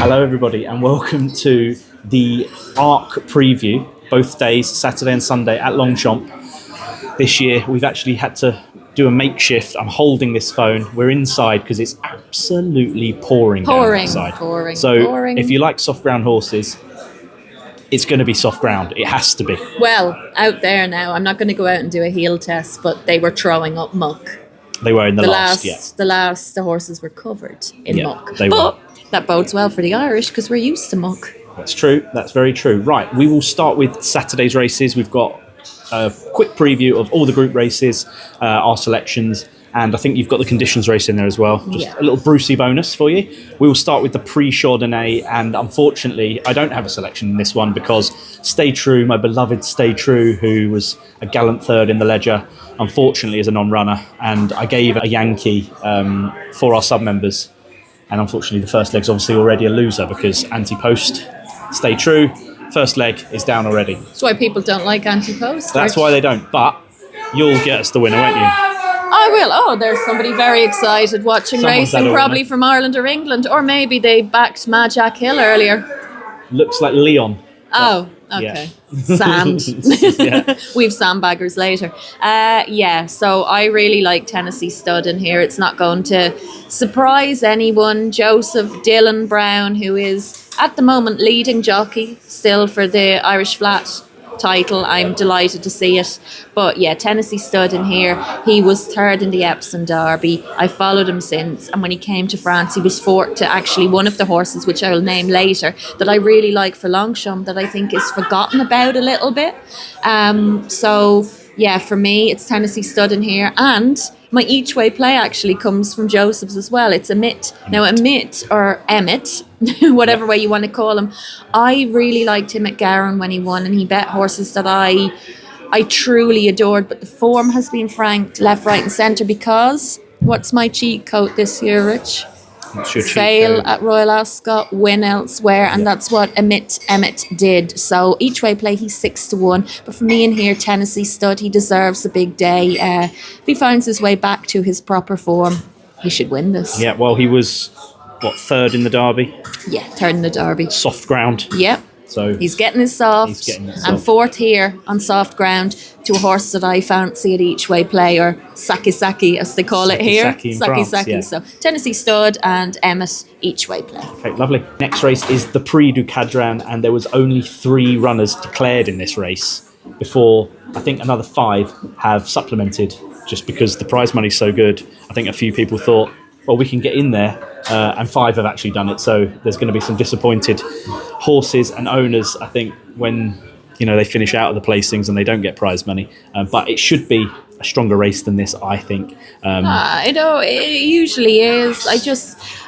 Hello everybody and welcome to the ARC preview, both days, Saturday and Sunday at Longchamp. This year we've actually had to do a makeshift. I'm holding this phone. We're inside because it's absolutely pouring down outside. Pouring. If you like soft ground horses, it's going to be soft ground. It has to be. Well, out there now, I'm not going to go out and do a heel test, but they were throwing up muck. They were in the the horses were covered in muck. But that bodes well for the Irish because we're used to muck. That's true. That's very true. Right, we will start with Saturday's races. We've got a quick preview of all the group races, our selections, and I think you've got the conditions race in there as well. Just a little Brucey bonus for you. We will start with the Prix Chaudenay, and unfortunately, I don't have a selection in this one because Stay True, my beloved Stay True, who was a gallant third in the Ledger, unfortunately is a non-runner, and I gave a Yankee for our sub-members, and unfortunately the first leg's obviously already a loser because anti-post, Stay True, first leg is down already. That's why people don't like anti-post. That's why they don't, but you'll get us the winner, won't you? I will. Oh, there's somebody very excited watching racing, probably from Ireland or England, or maybe they backed Mad Jack Hill earlier. Looks like Leon. Oh, okay. Yeah. Sand. We've sandbaggers later. So I really like Tennessee Stud in here. It's not going to surprise anyone. Joseph Dylan Brown, who is at the moment leading jockey still for the Irish Flat title. I'm delighted to see it. But yeah, Tennessee Stud in here. He was third in the Epsom Derby. I followed him since, and when he came to France, he was fourth to actually one of the horses, which I'll name later, that I really like for Longchamp, that I think is forgotten about a little bit. For me, it's Tennessee Stud in here, and my each way play actually comes from Joseph's as well. It's Emmett. Now, Emmett, or Emmett, whatever way you want to call him, I really liked him at Garin when he won, and he bet horses that I truly adored, but the form has been franked left, right and centre because what's my cheat code this year, Rich? Fail at Royal Ascot, win elsewhere, and that's what Emmett did. So each way play, he's 6-1. But for me in here, Tennessee Stud, he deserves a big day. If he finds his way back to his proper form, he should win this. Yeah, well, he was, third in the Derby? Yeah, third in the Derby. Soft ground. Yep. So he's getting his soft, and fourth here on soft ground to a horse that I fancy at each way play, or Saki as they call it here. Saki. Yeah. So Tennessee Stud and Emmett each way play. Okay, lovely. Next race is the Prix du Cadran, and there was only 3 runners declared in this race before I think another 5 have supplemented just because the prize money's so good. I think a few people thought, well, we can get in there, and 5 have actually done it. So there's going to be some disappointed horses and owners, I think, when they finish out of the placings and they don't get prize money. But it should be a stronger race than this, I think. It usually is.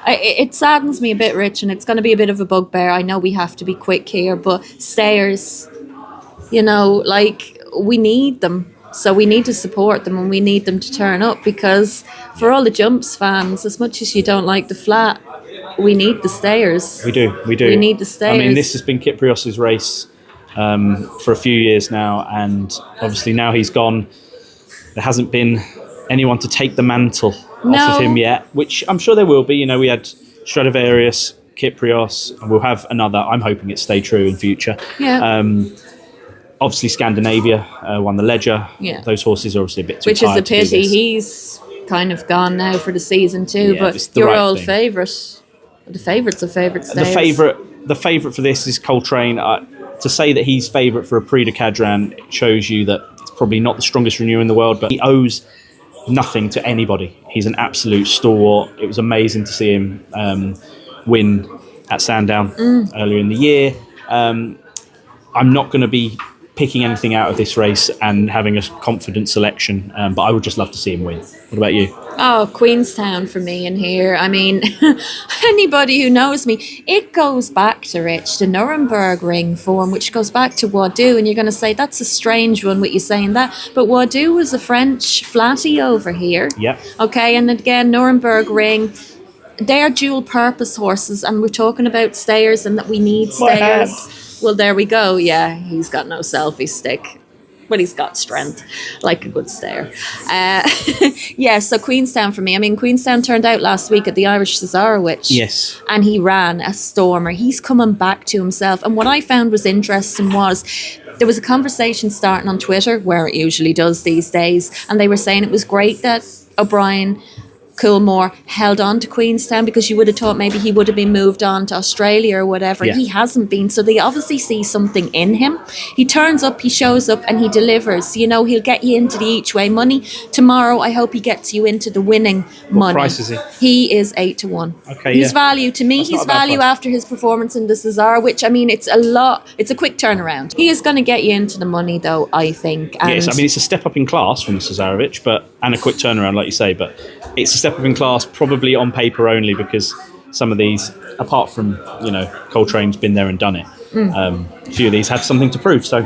It saddens me a bit, Rich, and it's going to be a bit of a bugbear. I know we have to be quick here, but stayers, we need them. So we need to support them and we need them to turn up because for all the jumps fans, as much as you don't like the flat, we need the stayers. We do. We need the stayers. I mean, this has been Kyprios's race for a few years now, and obviously now he's gone. There hasn't been anyone to take the mantle off of him yet, which I'm sure there will be. We had Stradivarius, Kyprios, and we'll have another. I'm hoping it's Stay True in future. Yeah. Obviously, Scandinavia won the Ledger. Yeah. Those horses are obviously a bit too tired. Which is a pity. He's kind of gone now for the season too. Yeah, but your old favourite, the favourites of favourites. The favourite for this is Coltrane. To say that he's favourite for a Prix de Cadran shows you that it's probably not the strongest renew in the world, but he owes nothing to anybody. He's an absolute stalwart. It was amazing to see him win at Sandown earlier in the year. I'm not going to be picking anything out of this race and having a confident selection, but I would just love to see him win. What about you? Oh, Queenstown for me in here. I mean, anybody who knows me, it goes back to Rich, the Nuremberg Ring form, which goes back to Wadu, and you're going to say that's a strange one with you saying that, but Wadu was a French flatty over here. Yep. Okay, and again, Nuremberg Ring, they are dual purpose horses, and we're talking about stayers and that we need stayers. Well, there we go. Yeah, he's got no selfie stick. But he's got strength, like a good stayer. Yeah, so Queenstown for me. I mean, Queenstown turned out last week at the Irish Cesarewitch. Yes. And he ran a stormer. He's coming back to himself. And what I found was interesting was there was a conversation starting on Twitter, where it usually does these days, and they were saying it was great that O'Brien Coolmore held on to Queenstown, because you would have thought maybe he would have been moved on to Australia or whatever. Yeah. He hasn't been, so they obviously see something in him. He turns up, he shows up, and he delivers. You know, he'll get you into the each way money. Tomorrow, I hope he gets you into the winning money. What price is he? He is 8-1. Okay, he's yeah. value to me. That's not He's a bad value price. after his performance in the Cesar, which I mean, it's a lot. It's a quick turnaround. He is going to get you into the money, though, I think. And Yes, I mean, it's a step up in class from Cesarewitch, and a quick turnaround, like you say, but it's a step up in class probably on paper only, because some of these, apart from, Coltrane's been there and done it, a few of these have something to prove, so...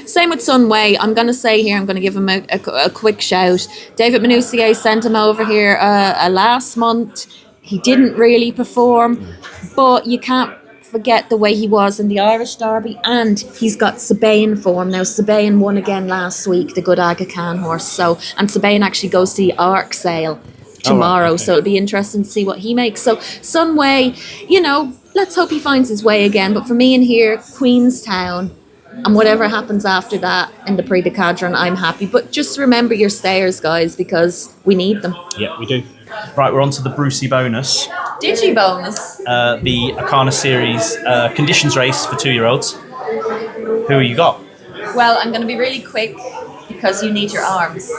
Same with Sunway. I'm going to say here, I'm going to give him a quick shout. David Manoussier sent him over here last month. He didn't really perform, but you can't forget the way he was in the Irish Derby, and he's got Sabine form. Now, Sabine won again last week, the good Aga Khan horse, and Sabine actually goes to the Arc sale tomorrow, okay. So it'll be interesting to see what he makes. So Sunway, let's hope he finds his way again. But for me in here, Queenstown, and whatever happens after that in the Prix de Cadron, I'm happy. But just remember your stayers, guys, because we need them. Yeah, we do. Right, we're on to the Brucey bonus. Digi bonus. The Arcana Series conditions race for 2-year-olds. Who you got? Well, I'm going to be really quick, because you need your arms.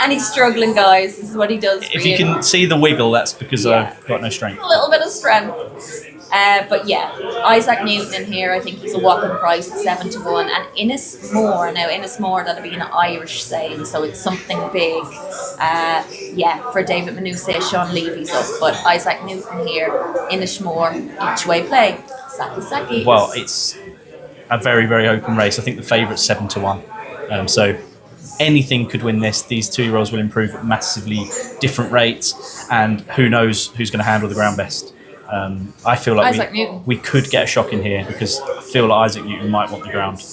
And he's struggling, guys. This is what he does for If you can see the wiggle, that's because I've got no strength. a little bit of strength. But yeah, Isaac Newton in here, I think he's a whopping price at 7-1. And Innismore, that'll be an Irish saying, so it's something big. For David Manoussier, Sean Levy's up, but Isaac Newton here, Innismore, each way play. Saki. Well, it's a very, very open race. I think the favourite's 7-1. So anything could win this. These 2-year-olds will improve at massively different rates, and who knows who's going to handle the ground best. I feel like we could get a shock in here, because I feel like Isaac Newton might want the ground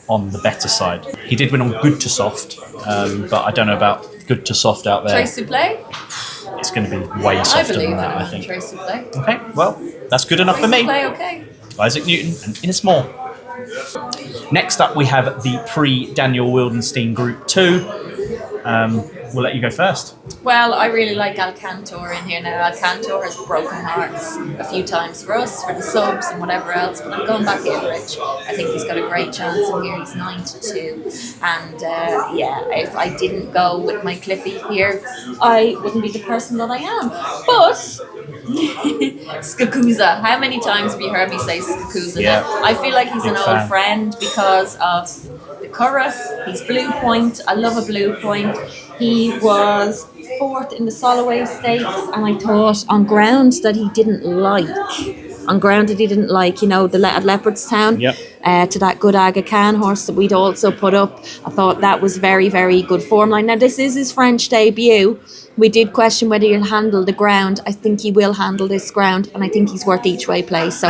on the better side. He did win on good to soft, but I don't know about good to soft out there. Trace Souplé? It's going to be way softer than that, I think. Trace Souplé. Okay, well, that's good enough for me. Okay. Isaac Newton and Innismore. Next up, we have the Daniel Wildenstein Group 2. We'll let you go first. Well, I really like Alcantor in here now. Alcantor has broken hearts a few times for us, for the subs and whatever else, but I'm going back in, Rich. I think he's got a great chance in here. He's 9-2. And if I didn't go with my Cliffy here, I wouldn't be the person that I am. But Skakuza. How many times have you heard me say Skakuza? Yeah. Now, I feel like he's an old friend because of the Curragh. He's Blue Point. I love a Blue Point. He was 4th in the Soloway Stakes, and I thought on ground that he didn't like. At Leopardstown, to that good Aga Khan horse that we'd also put up. I thought that was very, very good form line. Now, this is his French debut. We did question whether he'll handle the ground. I think he will handle this ground, and I think he's worth each way play. So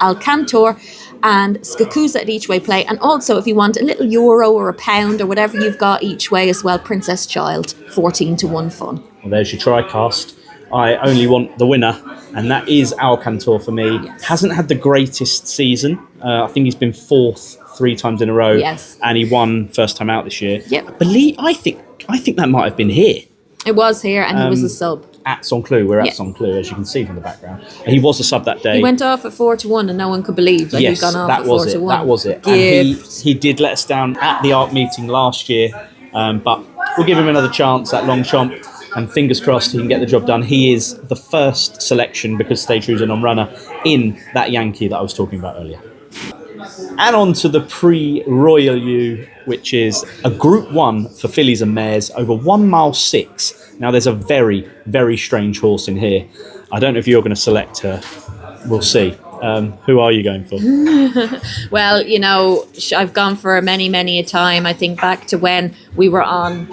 Alcantor and Skakuza at each way play. And also, if you want a little euro or a pound or whatever you've got each way as well, Princess Child, 14-1 fun. Well, there's your TriCast. I only want the winner, and that is Alcantor for me. Yes. Hasn't had the greatest season. I think he's been 4th 3 times in a row. Yes. And he won first time out this year. Yep. I think that might have been here. It was here, and he was a sub. At Saint-Cloud. We're at Saint-Cloud, as you can see from the background. He was a sub that day. He went off at 4-1, and no one could believe that he'd gone off at 4-1. That was it. And he did let us down at the ARC meeting last year, but we'll give him another chance at Longchamp, and fingers crossed he can get the job done. He is the first selection, because Stay True's a non-runner, in that Yankee that I was talking about earlier. And on to the Prix Royal U, which is a Group 1 for fillies and mares over 1 mile 6. Now, there's a very, very strange horse in here. I don't know if you're going to select her. We'll see. Who are you going for? Well, I've gone for many, many a time. I think back to when we were on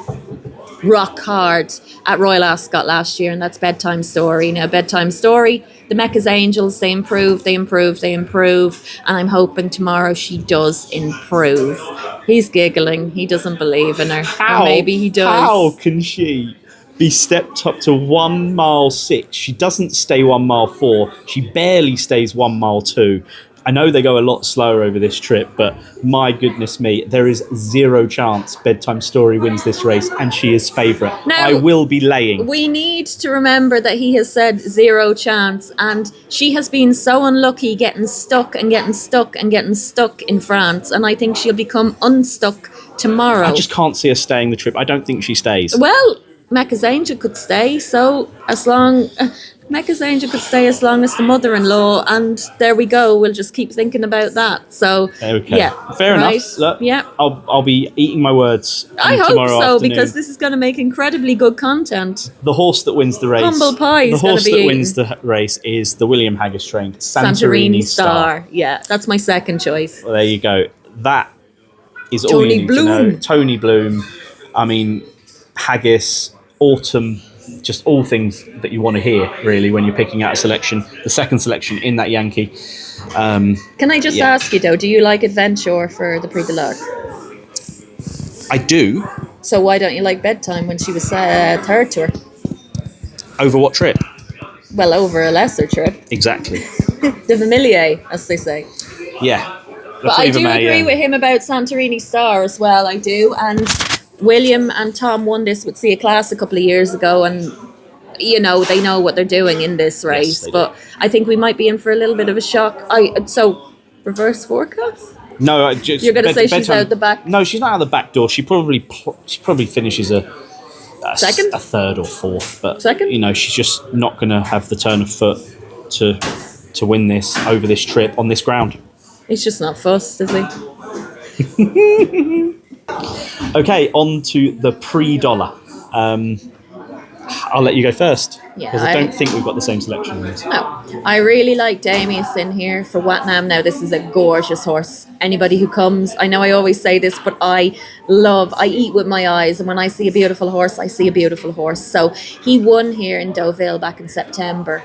rock hard at Royal Ascot last year, and that's Bedtime Story. Now, Bedtime Story the Mecca's Angels, they improve, and I'm hoping tomorrow she does improve. He's giggling. He doesn't believe in her. Or maybe he does. How can she be stepped up to 1 mile 6? She doesn't stay 1 mile 4. She barely stays 1 mile 2. I know they go a lot slower over this trip, but my goodness me, there is zero chance Bedtime Story wins this race, and she is favourite. I will be laying. We need to remember that he has said zero chance, and she has been so unlucky getting stuck in France, and I think she'll become unstuck tomorrow. I just can't see her staying the trip. I don't think she stays. Well, Mecca's Angel could stay, so Mecca's Angel could stay as long as the mother-in-law, and there we go. We'll just keep thinking about that. So, okay. Yeah, fair right? enough. Look, yeah, I'll be eating my words. I hope tomorrow so, afternoon. because this is going to make incredibly good content. The horse that wins the race. Humble pie. The horse that wins the race is the William Haggis trained Santorini Star. Yeah, that's my second choice. Well, there you go. That is all Tony you need Bloom. to know. Tony Bloom. I mean, Haggis, Autumn. Just all things that you want to hear, really, when you're picking out a selection. The second selection in that Yankee. Can I just ask you, though, do you like Adventure for the Prix de l'Arc? I do. So why don't you like Bedtime when she was third to her? Over what trip? Well, over a lesser trip. Exactly. The familiar, as they say. Yeah. But I do agree with him about Santorini Star as well, I do. And William and Tom won this with Sia Class a couple of years ago, and they know what they're doing in this race. Yes, but I think we might be in for a little bit of a shock. So reverse forecast? No, you're going to say she's out the back? No, she's not out the back door. She probably finishes a second, a third or fourth. But second, she's just not going to have the turn of foot to win this over this trip on this ground. He's just not fussed, is he? Okay, on to the pre-dollar. I'll let you go first, because I don't think we've got the same selection. No, I really like Damius in here for Watnam. Now, this is a gorgeous horse. Anybody who comes, I know I always say this, but I eat with my eyes, and when I see a beautiful horse, I see a beautiful horse. So he won here in Deauville back in September.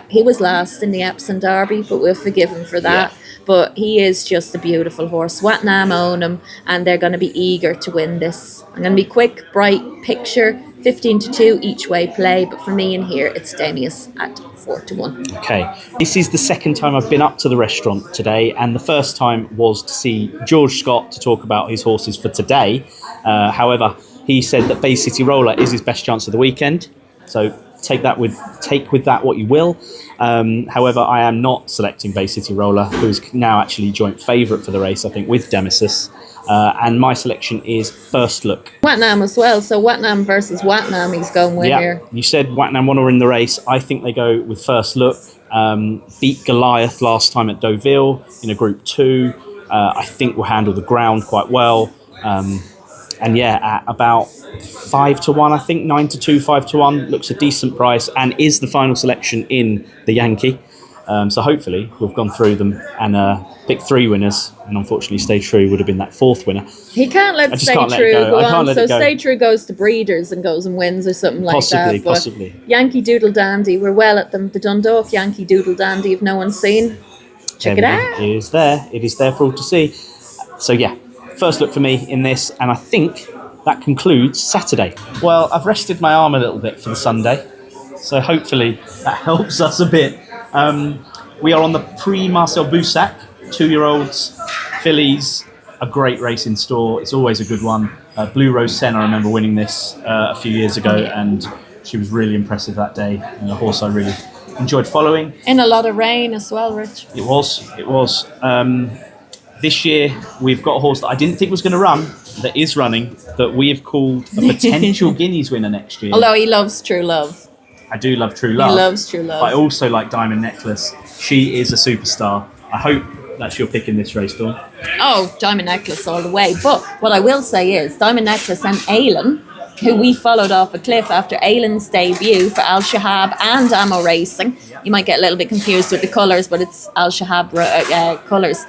He was last in the Epsom Derby, but we'll forgive him for that. Yeah. But he is just a beautiful horse. Watnam own him, and they're going to be eager to win this. I'm going to be quick, bright, picture, 15-2 each way play. But for me in here, it's Damius at 4-1. Okay. This is the second time I've been up to the restaurant today, and the first time was to see George Scott to talk about his horses for today. However, he said that Bay City Roller is his best chance of the weekend. So take with that what you will. However, I am not selecting Bay City Roller, who's now actually joint favourite for the race, I think, with Demesis. And my selection is First Look. Watnam as well, so Watnam versus Watnam he's going with here. You said Watnam won or in the race. I think they go with First Look. Beat Goliath last time at Deauville in a Group 2. I think will handle the ground quite well. At about 5-1, I think 9-2, 5-1 looks a decent price, and is the final selection in the Yankee. So hopefully we've gone through them and picked 3 winners, and unfortunately Stay True would have been that 4th winner. He can't let Stay True go on, so Stay True goes to Breeders and goes and wins or something like that. Possibly. Yankee Doodle Dandy, we're well at them. The Dundalk Yankee Doodle Dandy, if no one's seen, check it out. It is there for all to see. So yeah, First Look for me in this, and I think that concludes Saturday. Well, I've rested my arm a little bit for the Sunday, so hopefully that helps us a bit. We are on the Prix Marcel Boussac, 2-year-olds, fillies, a great race in store. It's always a good one. Blue Rose Sen, I remember winning this a few years ago, and she was really impressive that day, and a horse I really enjoyed following. In a lot of rain as well, Rich. It was. This year, we've got a horse that I didn't think was going to run, that is running, that we have called a potential Guineas winner next year. Although he loves True Love. I do love True Love. He loves True Love. But I also like Diamond Necklace. She is a superstar. I hope that's your pick in this race, Dawn. Oh, Diamond Necklace all the way. But what I will say is Diamond Necklace and Aylin, who we followed off a cliff after Aylin's debut for Al Shahab and Ammo Racing. You might get a little bit confused with the colours, but it's Al Shahab colours.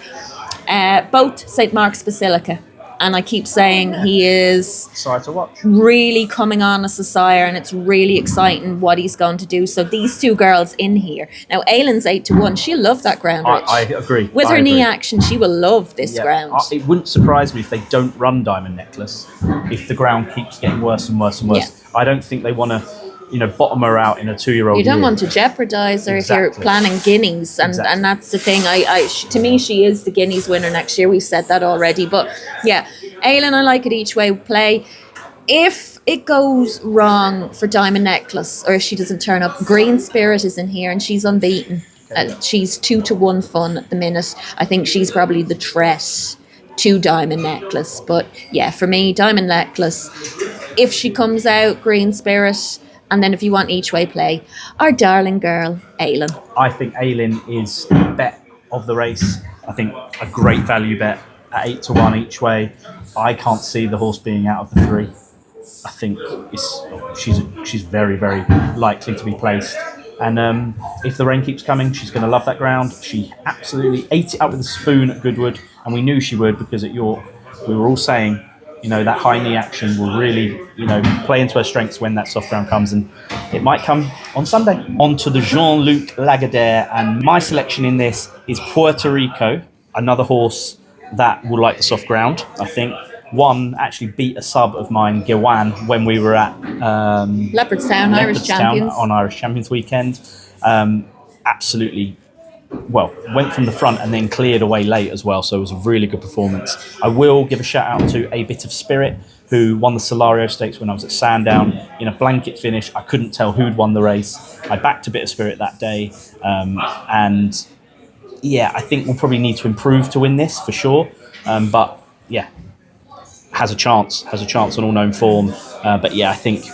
Both St. Mark's Basilica. And I keep saying he is Sire to watch. really coming on as a sire, and it's really exciting what he's going to do. So these two girls in here. Now, Aylin's 8-1. She'll love that ground, Rich. I agree. With her knee action, she will love this ground. It wouldn't surprise me if they don't run Diamond Necklace, if the ground keeps getting worse and worse and worse. Yeah. I don't think they want to, bottom her out in a 2-year-old. You don't want to jeopardise her if you're planning guineas, and that's the thing. To me, she is the guineas winner next year. We've said that already, but yeah, Aylin, I like it each way play. If it goes wrong for Diamond Necklace, or if she doesn't turn up, Green Spirit is in here and she's unbeaten. She's 2-1 fun at the minute. I think she's probably the threat to Diamond Necklace. But yeah, for me, Diamond Necklace, if she comes out, Green Spirit. And then if you want each way play, our darling girl, Aylin. I think Aylin is the bet of the race. I think a great value bet at 8-1 each way. I can't see the horse being out of the 3. I think she's very, very likely to be placed. And if the rain keeps coming, she's going to love that ground. She absolutely ate it up with a spoon at Goodwood, and we knew she would, because at York, we were all saying, that high knee action will really, play into her strengths when that soft ground comes, and it might come on Sunday. On to the Jean-Luc Lagardère, and my selection in this is Puerto Rico, another horse that will like the soft ground, I think. One actually beat a sub of mine, Gawan, when we were at Leopardstown, Irish Champions. On Irish Champions weekend. Absolutely, went from the front and then cleared away late as well, so it was a really good performance. I will give a shout out to A Bit of Spirit, who won the Solario Stakes when I was at Sandown in a blanket finish. I couldn't tell who'd won the race. I backed A Bit of Spirit that day, and yeah, I think we'll probably need to improve to win this for sure, but yeah, has a chance on all known form, but yeah, I think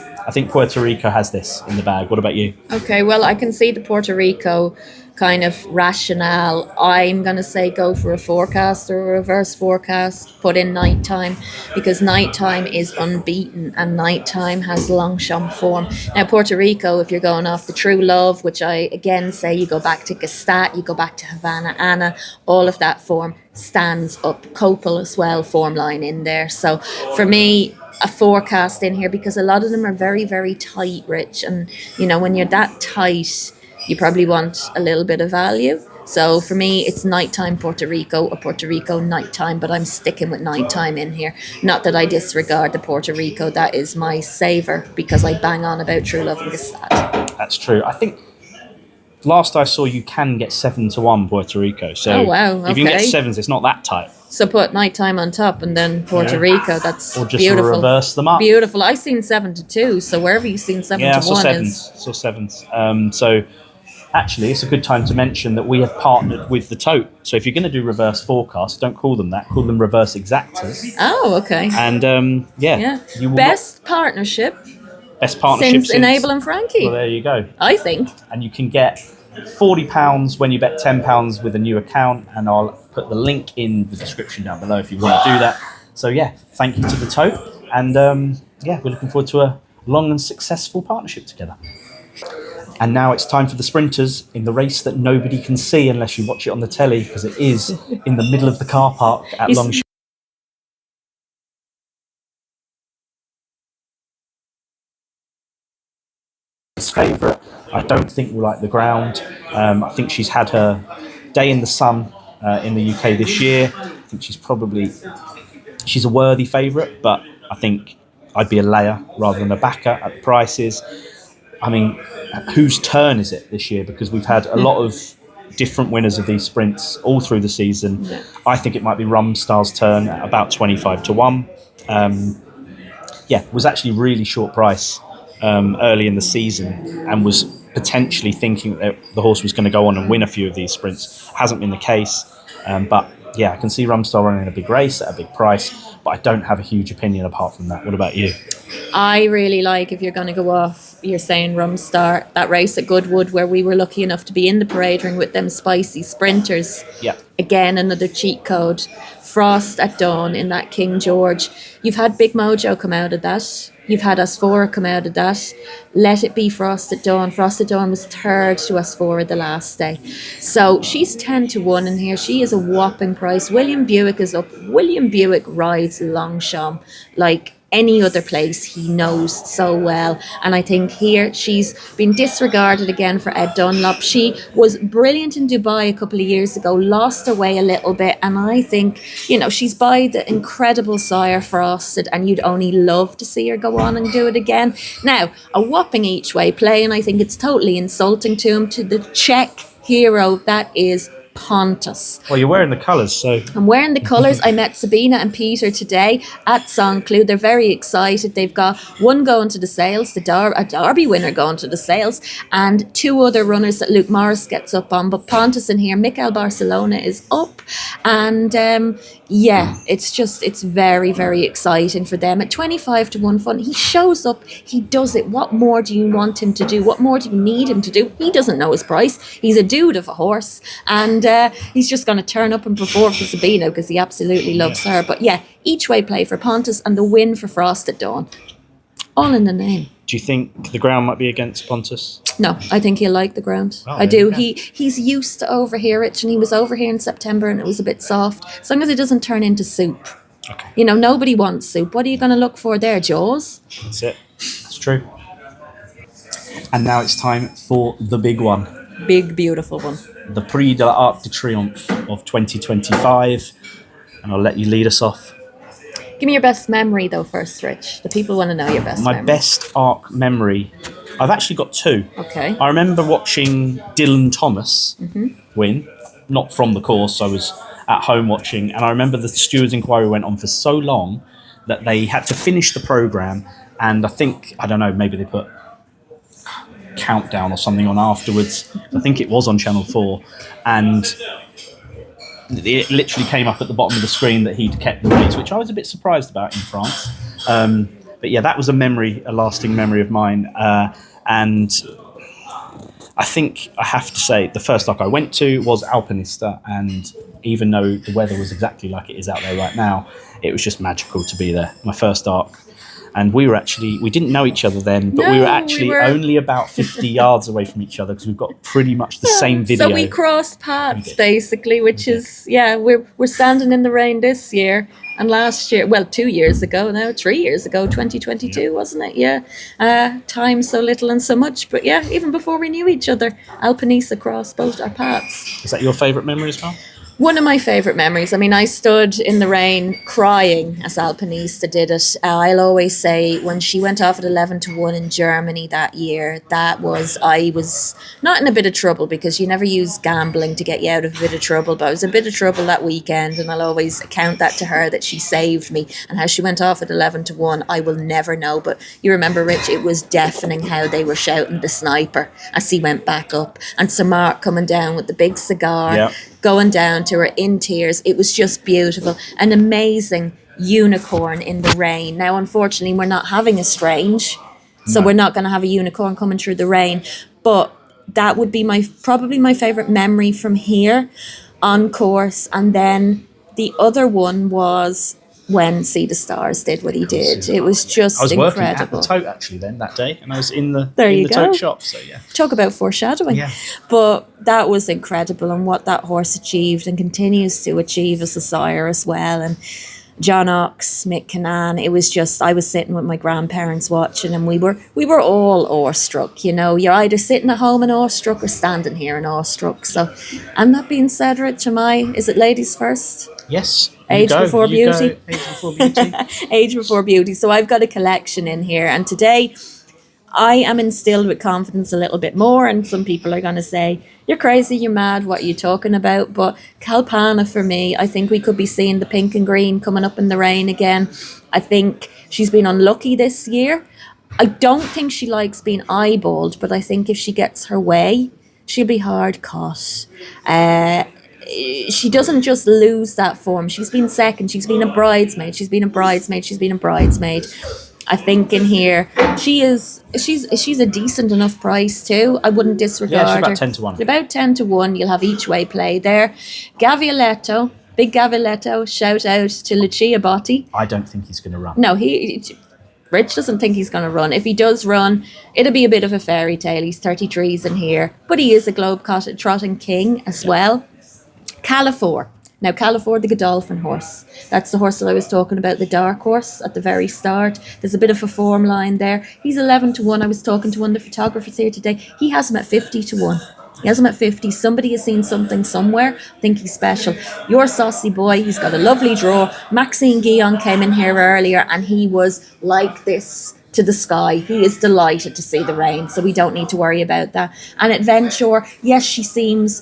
Puerto Rico has this in the bag. What about you? Okay, well, I can see the Puerto Rico kind of rationale. I'm going to say go for a forecast or a reverse forecast, put in nighttime, because nighttime is unbeaten and nighttime has Longchamp form. Now, Puerto Rico, if you're going off the True Love, which I again say you go back to Gastat, you go back to Havana Anna, all of that form stands up. Copal as well, form line in there. So for me, a forecast in here, because a lot of them are very, very tight, Rich, and when you're that tight, you probably want a little bit of value. So for me, it's nighttime Puerto Rico or Puerto Rico nighttime, but I'm sticking with nighttime in here. Not that I disregard the Puerto Rico. That is my saver, because I bang on about True Love and Gastat. That's true. I think last I saw, you can get 7-1 Puerto Rico. So if you can get 7s, it's not that tight. So put nighttime on top and then Puerto Rico. That's or just beautiful. Reverse them up. Beautiful. I've seen 7-2. So wherever you've seen 7-1 I saw sevens. So actually, it's a good time to mention that we have partnered with the Tote. So if you're going to do reverse forecasts, don't call them that. Call them reverse exactors. Oh, okay. And you will Best partnership since Enable and Frankie. Well, there you go. I think. And you can get £40 when you bet £10 with a new account, and I'll put the link in the description down below if you want to do that. So yeah, thank you to the Tote, and we're looking forward to a long and successful partnership together. And now it's time for the sprinters in the race that nobody can see unless you watch it on the telly, because it is in the middle of the car park at Longchamp. Favourite. I don't think we'll like the ground. I think she's had her day in the sun in the UK this year. I think she's a worthy favourite, but I think I'd be a layer rather than a backer at the prices. I mean, whose turn is it this year? Because we've had a lot of different winners of these sprints all through the season. Yeah. I think it might be Rumstar's turn at about 25-1. Was actually really short price early in the season, and was potentially thinking that the horse was going to go on and win a few of these sprints. Hasn't been the case, but yeah, I can see Rumstar running a big race at a big price, but I don't have a huge opinion apart from that. What about you? I really like, if you're going to go off, you're saying Rumstar, that race at Goodwood where we were lucky enough to be in the parade ring with them spicy sprinters. Yeah. Again, another cheat code. Frost at Dawn in that King George. You've had Big Mojo come out of that. You've had Asphora come out of that. Let It Be Frosted Dawn. Frosted Dawn was third to Asphora the last day. So she's 10 to 1 in here. She is a whopping price. William Buick is up. William Buick rides Longchamp like any other place he knows so well. And I think here she's been disregarded again for Ed Dunlop. She was brilliant in Dubai a couple of years ago, lost her way a little bit. And I think, she's by the incredible sire Frosted, and you'd only love to see her go on and do it again. Now, a whopping each way play, and I think it's totally insulting to him, to the Czech hero that is Pontus. Well, you're wearing the colours, so... I'm wearing the colours. I met Sabina and Peter today at Saint-Cloud. They're very excited. They've got one going to the sales, a Derby winner going to the sales, and two other runners that Luke Morris gets up on. But Pontus in here, Mikel Barcelona is up. And it's very, very exciting for them. At 25 to 1 fun, he shows up, he does it. What more do you want him to do? What more do you need him to do? He doesn't know his price. He's a dude of a horse, and he's just going to turn up and perform for Sabino because he absolutely loves her. But yeah, each way play for Pontus and the win for Frosted Dawn. All in the name. Do you think the ground might be against Pontus? No, I think he'll like the ground. I do. He's used to over here, Rich, and he was over here in September and it was a bit soft. As long as it doesn't turn into soup. Okay. Nobody wants soup. What are you going to look for there, Jaws? That's it. That's true. And now it's time for the big one. Big, beautiful one. The Prix de l'Arc de Triomphe of 2025. And I'll let you lead us off. Give me your best memory, though, first, Rich. The people want to know your best memory. My best arc memory... I've actually got two. Okay. I remember watching Dylan Thomas win. Not from the course, I was at home watching. And I remember the stewards' inquiry went on for so long that they had to finish the programme. And I think, I don't know, maybe they put Countdown or something on afterwards. I think it was on Channel 4. And... it literally came up at the bottom of the screen that he'd kept the race, which I was a bit surprised about in France. But yeah, that was a lasting memory of mine. And I think I have to say the first arc I went to was Alpinista, and even though the weather was exactly like it is out there right now, it was just magical to be there. My first arc. And we didn't know each other then, but we were only about 50 yards away from each other because we've got pretty much the same video. So we crossed paths, basically, which is, we're standing in the rain this year. And last year, 2 years ago now, 3 years ago, 2022, wasn't it? Yeah. Time so little and so much. But yeah, even before we knew each other, Alpinista crossed both our paths. Is that your favourite memory as well? One of my favourite memories. I mean, I stood in the rain crying as Alpinista did it. I'll always say when she went off at 11 to 1 in Germany that year, I was not in a bit of trouble because you never use gambling to get you out of a bit of trouble, but I was in a bit of trouble that weekend, and I'll always account that to her that she saved me. And how she went off at 11 to 1, I will never know. But you remember, Rich, it was deafening how they were shouting the sniper as he went back up. And Sir Mark coming down with the big cigar. Yep. Going down to her in tears. It was just beautiful. An amazing unicorn in the rain. Now, unfortunately, we're not having a Strange, so we're not going to have a unicorn coming through the rain. But that would be probably my favourite memory from here on course. And then the other one was when See the Stars did what he did. It was just incredible. I was working at the Tote actually then that day, and I was in the Tote shop. So yeah, talk about foreshadowing. Yeah. But that was incredible, and what that horse achieved and continues to achieve as a sire as well. And John Ox, Mick Canaan, it was just, I was sitting with my grandparents watching, and we were all awestruck. You're either sitting at home and awestruck or standing here and awestruck. So, and that being said, Rich, is it ladies first? Yes. Age before beauty. Age before beauty. Age before beauty. So I've got a collection in here, and today I am instilled with confidence a little bit more, and some people are going to say, you're crazy, you're mad, what are you talking about? But Kalpana, for me, I think we could be seeing the pink and green coming up in the rain again. I think she's been unlucky this year. I don't think she likes being eyeballed, but I think if she gets her way, she'll be hard caught. She doesn't just lose that form. She's been second. She's been a bridesmaid. I think in here she's a decent enough price too. I wouldn't disregard her. She's about 10 to 1. About 10 to 1. You'll have each way play there. Gavioletto, big Gavioletto. Shout out to Lucia Botti. I don't think he's going to run. No, Rich doesn't think he's going to run. If he does run, it'll be a bit of a fairy tale. He's 33s in here, but he is a globe-trotting king as well. Califor. Now, Califor, the Godolphin horse. That's the horse that I was talking about, the dark horse at the very start. There's a bit of a form line there. He's 11-1. I was talking to one of the photographers here today. He has him at 50-1. He has him at 50. Somebody has seen something somewhere. I think he's special. Your saucy boy, he's got a lovely draw. Maxine Guillon came in here earlier and he was like this to the sky. He is delighted to see the rain, so we don't need to worry about that. And Adventure, yes, she seems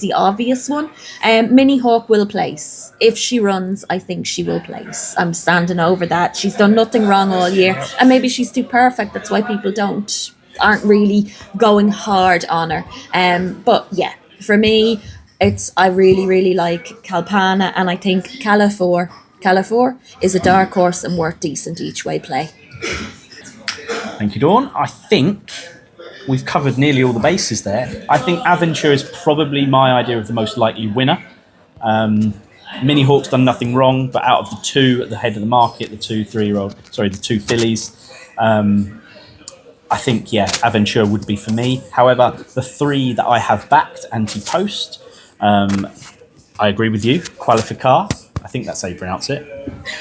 the obvious one. Minnie Hawk will place. If she runs, I think she will place. I'm standing over that. She's done nothing wrong all year, and maybe she's too perfect. That's why people aren't really going hard on her. But yeah, for me, I really, really like Calpana, and I think Califor is a dark horse and worth decent each way play. Thank you, Dawn. I think we've covered nearly all the bases there. I think Aventure is probably my idea of the most likely winner. Minnie Hawk's done nothing wrong, but out of the two at the head of the market, the two fillies, I think, Aventure would be for me. However, the three that I have backed anti-post, I agree with you. Qualificar, I think that's how you pronounce it.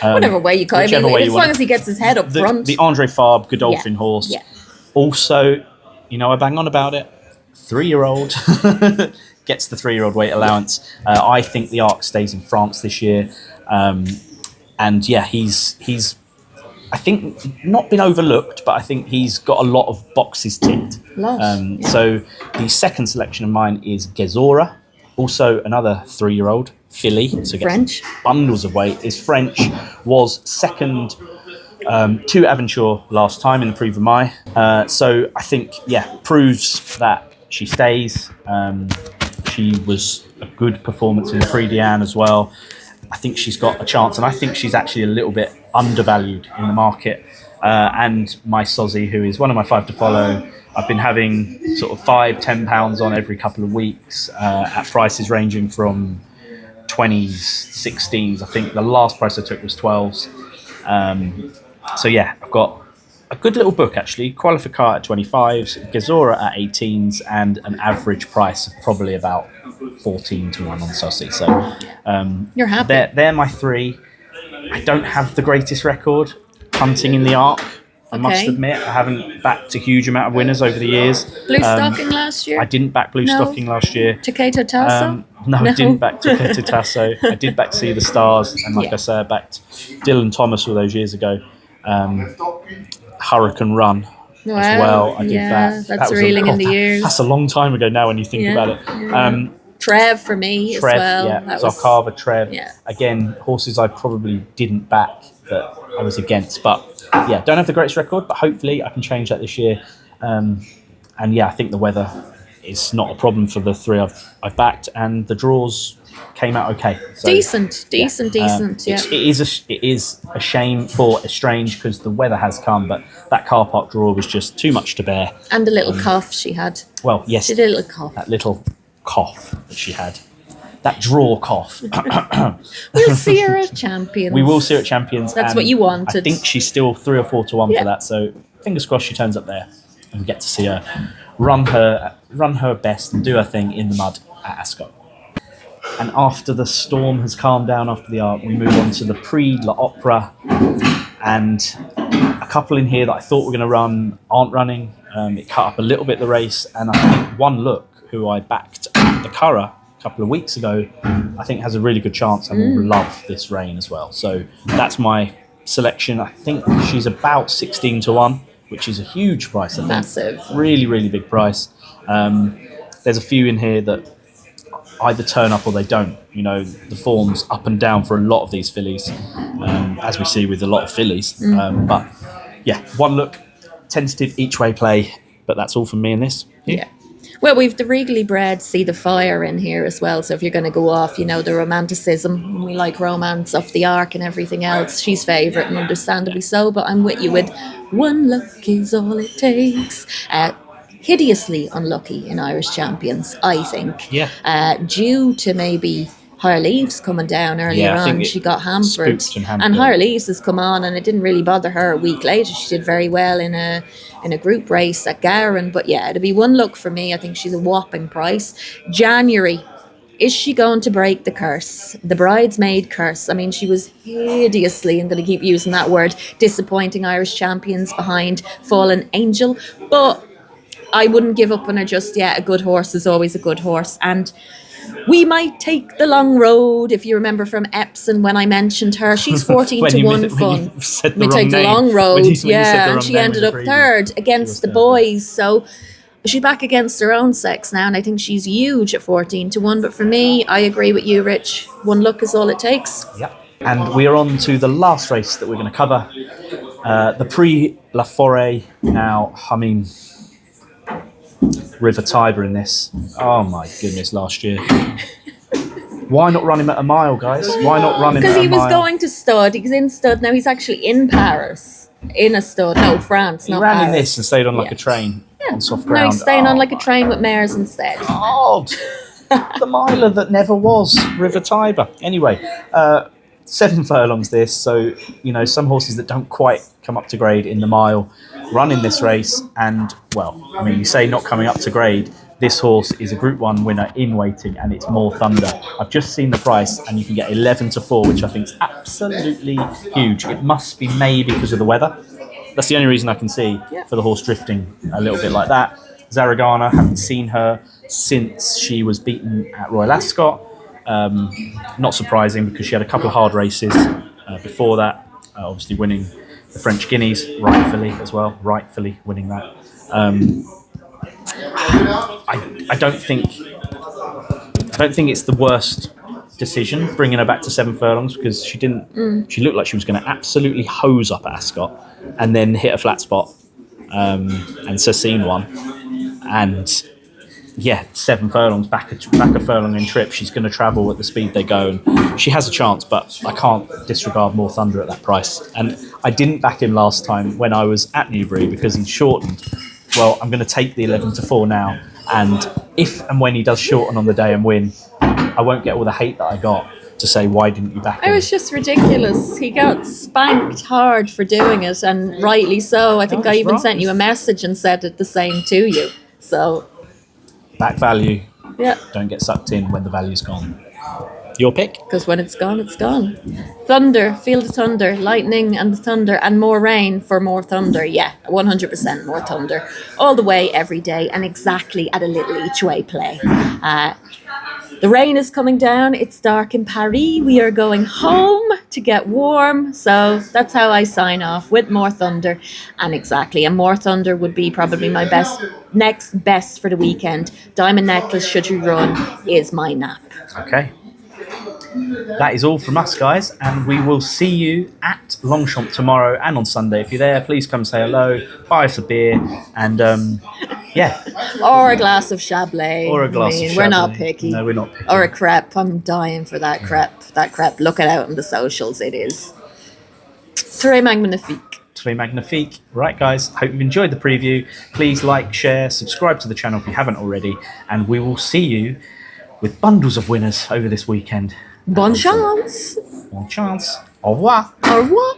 Whatever way you call it, as long as he gets his head up front. The Andre Fabre Godolphin horse. Yeah. Also, I bang on about it. 3-year-old gets the 3-year-old weight allowance. I think the Arc stays in France this year. He's I think not been overlooked, but I think he's got a lot of boxes ticked. So the second selection of mine is Gezora, also another 3-year-old filly. So French bundles of weight. Is French, was second to Aventure last time in the Prix Chaudenay. So I think proves that she stays. She was a good performance in the Prix Diane as well. I think she's got a chance, and I think she's actually a little bit undervalued in the market. And my Sozzy, who is one of my 5 to follow, I've been having sort of £5-10 on every couple of weeks at prices ranging from 20s, 16s. I think the last price I took was 12s. I've got a good little book actually. Qualificar at 25s, Gezora at 18s, and an average price of probably about 14-1 on Sozzy. So you're happy. They're my three. I don't have the greatest record hunting in the Arc. I must admit, I haven't backed a huge amount of winners over the years. Blue Stocking last year? I didn't back Blue Stocking last year. Taketo Tasso? No, I didn't back Taketo Tasso. I did back See the Stars, and like I say, I backed Dylan Thomas all those years ago. Hurricane Run as well. I did that. That's reeling in the years. That's a long time ago now when you think about it. Yeah. Trev for me as well. Zarkava, Trev. Yeah. Again, horses I probably didn't back that I was against. But don't have the greatest record, but hopefully I can change that this year. I think the weather is not a problem for the three I've backed, and the draws came out okay. So, decent. It is a shame for Estrange because the weather has come, but that car park draw was just too much to bear. And the little cough she had. Well, yes. She did a little cough. That little cough that she had. That draw cough. We'll see her at Champions. We will see her at Champions. That's what you wanted. I think she's still 3 or 4 to 1 for that. So fingers crossed she turns up there and we get to see her run her best and do her thing in the mud at Ascot. And after the storm has calmed down after the Arc, we move on to the Prix l'Opera, and a couple in here that I thought were going to run aren't running. It cut up a little bit the race, and I think One Look, who I backed at the Curragh a couple of weeks ago, I think has a really good chance and will love this rain as well. So that's my selection. I think she's about 16 to 1, which is a huge price. I think. Massive. Really, really big price. There's a few in here that either turn up or they don't. The form's up and down for a lot of these fillies, as we see with a lot of fillies. But One Look, tentative each way play, but that's all from me in this. Yeah. Well, we've the Regally Bred See the Fire in here as well. So if you're going to go off, the romanticism, we like romance off the Arc and everything else. She's favourite and understandably so, but I'm with you with One Look is all it takes. Hideously unlucky in Irish Champions, I think. Yeah. Due to maybe Higher Leaves coming down earlier I think on. She got hampered. spooked and hampered. And Higher Leaves has come on, and it didn't really bother her a week later. She did very well in a group race at Gowran. But yeah, it'd be one look for me. I think she's a whopping price. January. Is she going to break the curse? The bridesmaid curse. I mean, she was hideously, I'm going to keep using that word, disappointing Irish champions behind Fallen Angel. But I wouldn't give up on her just yet. A good horse is always a good horse. And we might take the long road. If you remember from Epsom when I mentioned her, she's 14 to 1 fun. We take the long road, and she ended up third against the boys. So she's back against her own sex now, and I think she's huge at 14 to 1. But for me, I agree with you, Rich. One look is all it takes. Yep. And we are on to the last race that we're going to cover, the Prix Chaudenay. Now, I mean, River Tiber in this. Oh my goodness, last year. Why not run him at a mile, guys? Why not run him at a mile? Because he was going to stud. He's in stud. Now he's actually in Paris. In a stud. No, France, not Paris. He ran in this and stayed on like a train on soft ground. No, he's staying on like a train with mares instead. God! The miler that never was, River Tiber. Anyway, 7 furlongs this, so, you know, some horses that don't quite come up to grade in the mile run in this race, and, well, I mean, you say not coming up to grade, this horse is a Group 1 winner in waiting, and it's More Thunder. I've just seen the price, and you can get 11 to 4, which I think is absolutely huge. It must be maybe because of the weather. That's the only reason I can see for the horse drifting a little bit like that. Zaragana, haven't seen her since she was beaten at Royal Ascot. Not surprising because she had a couple of hard races before that, obviously winning the French Guineas rightfully as well, rightfully winning that. I don't think it's the worst decision bringing her back to 7 furlongs because she didn't. She looked like she was going to absolutely hose up at Ascot and then hit a flat spot, and Cecine won, and. Yeah, 7 furlongs, back a furlong in trip. She's going to travel at the speed they go, and she has a chance, but I can't disregard More Thunder at that price. And I didn't back him last time when I was at Newbury because he shortened. Well, I'm going to take the 11 to 4 now, and if and when he does shorten on the day and win, I won't get all the hate that I got to say, why didn't you back him? It was just ridiculous. He got spanked hard for doing it, and rightly so. I think I even sent you a message and said it the same to you. So... back value. Yeah. Don't get sucked in when the value's gone. Your pick? Because when it's gone, it's gone. Thunder, feel the thunder, lightning and the thunder, and more rain for More Thunder. Yeah, 100% More Thunder. All the way, every day, and exactly at a little each way play. The rain is coming down. It's dark in Paris. We are going home to get warm. So that's how I sign off with More Thunder. And exactly. And More Thunder would be probably my next best for the weekend. Diamond Necklace, Should You Run, is my nap. Okay. That is all from us, guys. And we will see you at Longchamp tomorrow and on Sunday. If you're there, please come say hello, buy us a beer, and yeah. Or a glass of Chablis. Or a glass of Chablis. We're not picky. No, we're not picky. Or a crepe. I'm dying for that crepe. That crepe. Look it out on the socials. It is. Très magnifique. Très magnifique. Right, guys. Hope you've enjoyed the preview. Please like, share, subscribe to the channel if you haven't already. And we will see you with bundles of winners over this weekend. Bonne chance. Bonne chance. Au revoir. Au revoir.